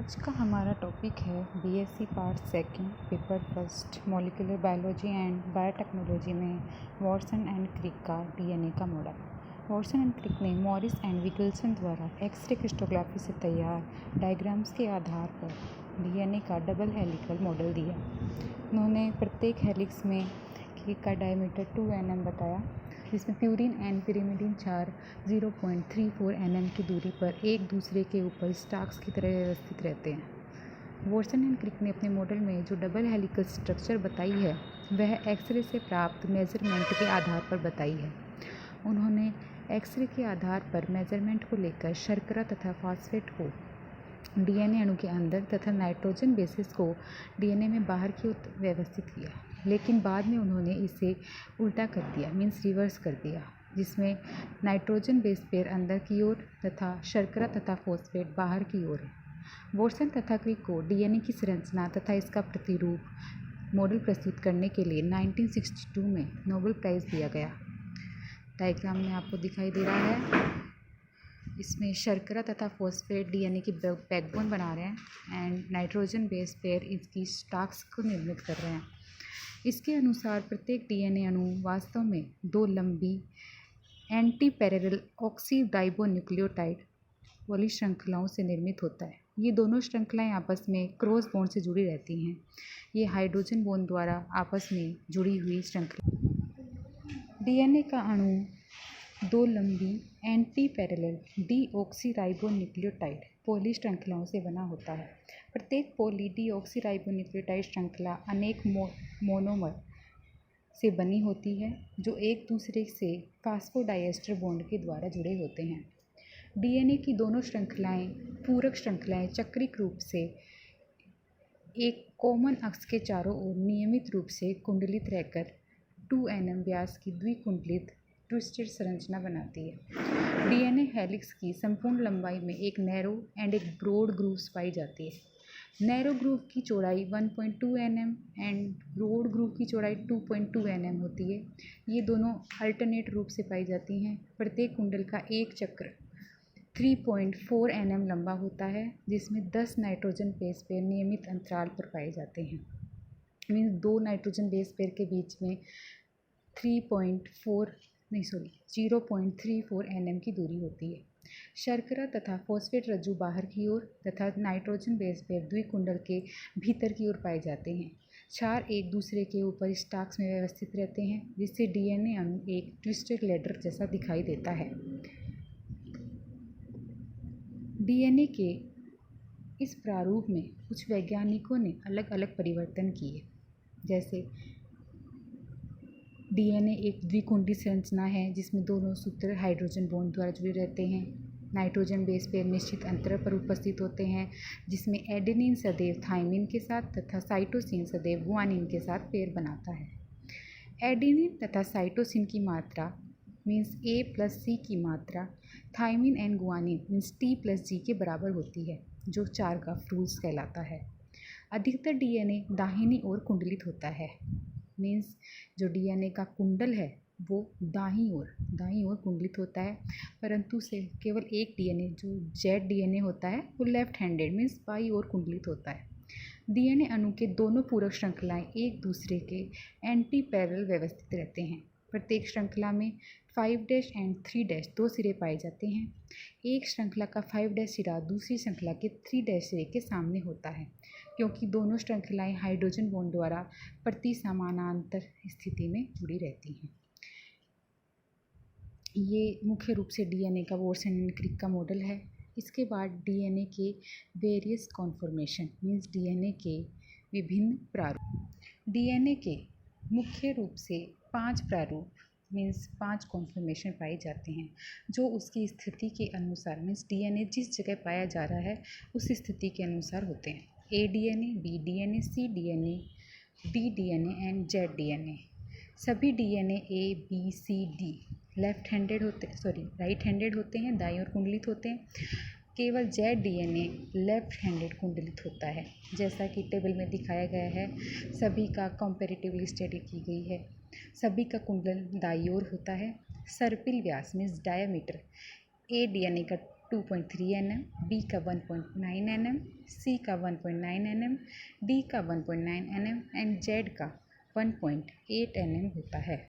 आज का हमारा टॉपिक है BSc part second paper first molecular biology and biotechnology में वॉटसन एंड क्रिक का डीएनए का मॉडल। वॉटसन एंड क्रिक ने मॉरिस एंड विल्सन द्वारा एक्सरे क्रिस्टोग्राफी से तैयार डायग्राम्स के आधार पर डीएनए का डबल हेलिकल मॉडल दिया। उन्होंने प्रत्येक हेलिक्स में का डायमीटर 2 nm बताया, जिसमें प्यूरिन एंड पिरिमिडिन चार 0.34 nm की दूरी पर एक दूसरे के ऊपर स्टाक्स की तरह व्यवस्थित रहते हैं। वॉटसन एंड क्रिक ने अपने मॉडल में जो डबल हेलिकल स्ट्रक्चर बताई है वह एक्सरे से प्राप्त मेजरमेंट के आधार पर बताई है। उन्होंने एक्सरे के आधार पर मेजरमेंट को लेकर शर्करा तथा फास्फेट को डीएनए अणु के अंदर तथा नाइट्रोजन बेसिस को डीएनए में बाहर की ओर व्यवस्थित किया, लेकिन बाद में उन्होंने इसे उल्टा कर दिया, मीन्स रिवर्स कर दिया, जिसमें नाइट्रोजन बेस पेयर अंदर की ओर तथा शर्करा तथा फॉस्फेट बाहर की ओर है। वॉटसन तथा क्रिक को डीएनए की संरचना तथा इसका प्रतिरूप मॉडल प्रस्तुत करने के लिए 1962 में नोबेल प्राइज़ दिया गया। डायग्राम में आपको दिखाई दे रहा है, इसमें शर्करा तथा फॉस्फेट डीएनए की बैकबोन बना रहे हैं एंड नाइट्रोजन बेस पेयर इसकी स्टाक्स को निर्मित कर रहे हैं। इसके अनुसार प्रत्येक डीएनए अणु वास्तव में दो लंबी एंटी पैरेलल ऑक्सीराइबोन्यूक्लियोटाइड वाली श्रृंखलाओं से निर्मित होता है। ये दोनों श्रृंखलाएं आपस में क्रॉस बॉन्ड से जुड़ी रहती हैं। ये हाइड्रोजन बॉन्ड द्वारा आपस में जुड़ी हुई श्रृंखला। डीएनए का अणु दो लंबी एंटी पैरेलल डीऑक्सीराइबोन्यूक्लियोटाइड पॉली श्रृंखलाओं से बना होता है। प्रत्येक पॉली डीऑक्सीराइबोन्यूक्लियोटाइड श्रृंखला अनेक मोनोमर से बनी होती है, जो एक दूसरे से फास्फोडाइएस्टर बॉन्ड के द्वारा जुड़े होते हैं। डीएनए की दोनों श्रृंखलाएं पूरक श्रृंखलाएं चक्रिक रूप से एक कॉमन अक्ष के चारों ओर नियमित रूप से कुंडलित रहकर 2 nm व्यास की द्विकुंडलित ट्विस्टेड संरचना बनाती है। डीएनए हेलिक्स की संपूर्ण लंबाई में एक नैरो एंड एक ब्रॉड ग्रूव्स पाई जाती है। नैरो ग्रूव की चौड़ाई 1.2 nm एंड ब्रॉड ग्रूव की चौड़ाई 2.2 nm होती है। ये दोनों अल्टरनेट रूप से पाई जाती हैं। प्रत्येक कुंडल का एक चक्र 3.4 nm लंबा होता है, जिसमें 10 नाइट्रोजन बेस पेयर नियमित अंतराल पर पाए जाते हैं। मीन्स दो नाइट्रोजन बेस पेयर के बीच में 0.34 nm की दूरी होती है। शर्करा तथा फॉस्फेट रज्जु बाहर की ओर तथा नाइट्रोजन बेस पेयर द्विकुंडल के भीतर की ओर पाए जाते हैं। क्षार एक दूसरे के ऊपर स्टाक्स में व्यवस्थित रहते हैं, जिससे डीएनए अणु एक ट्विस्टेड लैडर जैसा दिखाई देता है। डीएनए के इस प्रारूप में कुछ वैज्ञानिकों ने अलग अलग परिवर्तन किए, जैसे डीएनए एक द्विकुंडी संरचना है जिसमें दोनों सूत्र हाइड्रोजन बॉन्ड द्वारा जुड़े रहते हैं। नाइट्रोजन बेस पेयर निश्चित अंतर पर उपस्थित होते हैं, जिसमें एडेनिन सदैव थाइमिन के साथ तथा साइटोसिन सदैव गुआनिन के साथ पेयर बनाता है। एडेनिन तथा साइटोसिन की मात्रा मीन्स A+C की मात्रा thymine and guanine means T+G के बराबर होती है, जो चारगाफ रूल्स कहलाता है। अधिकतर डीएनए दाहिनी ओर कुंडलित होता है, मीन्स जो डीएनए का कुंडल है वो दाईं ओर कुंडलित होता है, परंतु से केवल एक डीएनए जो जेड डीएनए होता है वो लेफ्ट हैंडेड मीन्स बाईं ओर कुंडलित होता है। डीएनए अणु के दोनों पूरक श्रृंखलाएं एक दूसरे के एंटी पैरेलल व्यवस्थित रहते हैं। प्रत्येक श्रृंखला में 5' एंड 3' दो सिरे पाए जाते हैं। एक श्रृंखला का 5' सिरा दूसरी श्रृंखला के 3' सिरे के सामने होता है, क्योंकि दोनों श्रृंखलाएं हाइड्रोजन बॉन्ड द्वारा प्रति समानांतर स्थिति में जुड़ी रहती हैं। ये मुख्य रूप से डीएनए का वॉटसन एंड क्रिक का मॉडल है। इसके बाद डीएनए के वेरियस कॉन्फॉर्मेशन मीन्स डीएनए के विभिन्न प्रारूप। डीएनए के मुख्य रूप से 5 प्रारूप मीन्स 5 कॉन्फॉर्मेशन पाए जाते हैं, जो उसकी स्थिति के अनुसार मीन्स डीएनए जिस जगह पाया जा रहा है उस स्थिति के अनुसार होते हैं। A DNA, B DNA, C DNA, D DNA and Z DNA. सभी DNA A B C D right handed होते हैं, दाईं ओर कुंडलित होते हैं। केवल जेड डीएनए लेफ्ट हैंडेड कुंडलित होता है, जैसा कि टेबल में दिखाया गया है। सभी का कंपैरेटिवली स्टडी की गई है। सभी का कुंडल दाईं ओर होता है। सर्पिल व्यास मीन्स डायमीटर ए डीएनए का 2.3 nm, बी का 1.9 nm, सी का 1.9 nm, डी का 1.9 nm एंड जेड का 1.8 nm होता है।